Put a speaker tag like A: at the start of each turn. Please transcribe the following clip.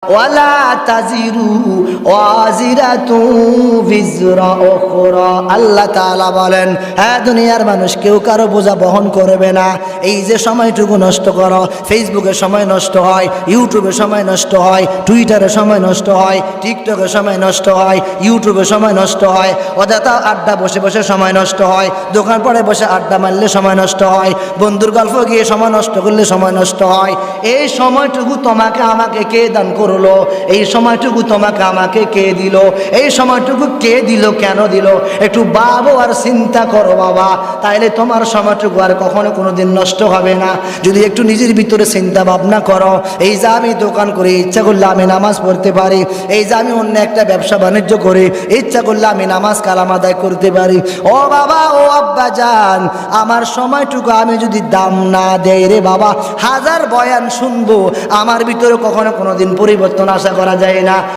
A: ওয়ালা তাজিরু ওয়াজিরাতু বিজরা উখরা। আল্লাহ তাআলা বলেন, হ্যাঁ দুনিয়ার মানুষ কেউ কারো বোঝা বহন করবে না। এই যে সময়টুকু নষ্ট করো, ফেসবুকে সময় নষ্ট হয়, ইউটিউবে সময় নষ্ট হয়, টুইটারে সময় নষ্ট হয়, টিকটকে সময় নষ্ট হয়, ইউটিউবে সময় নষ্ট হয়, অযথা আড্ডা বসে বসে সময় নষ্ট হয়, দোকান পড়ে বসে আড্ডা মারলে সময় নষ্ট হয়, বন্ধুর গল্প গিয়ে সময় নষ্ট করলে সময় নষ্ট হয়। এই সময়টুকু তোমাকে আমাকে কে দান করলো? এই সময়টুকু তোমাকে আমাকে কে দিল? এই সময়টুকু কে দিল, কেন দিল? একটু ভাবো আর চিন্তা করো বাবা, তাইলে তোমার সময়টুকু আর কখনো কোনোদিন নষ্ট হবে না। যদি একটু নিজের ভিতরে চিন্তা ভাবনা করো, এই যে আমি দোকান করি, ইচ্ছা করলে আমি নামাজ পড়তে পারি, এই যে আমি অন্য একটা ব্যবসা বাণিজ্য করি, ইচ্ছা করলে আমি নামাজ কালাম আদায় করতে পারি। ও বাবা, ও আব্বা জান, আমার সময়টুকু আমি যদি দাম না দেই রে বাবা, হাজার বয়ান শুনবো, আমার ভিতরে কখনো কোনোদিন পরিবর্তন আশা করা যায় না।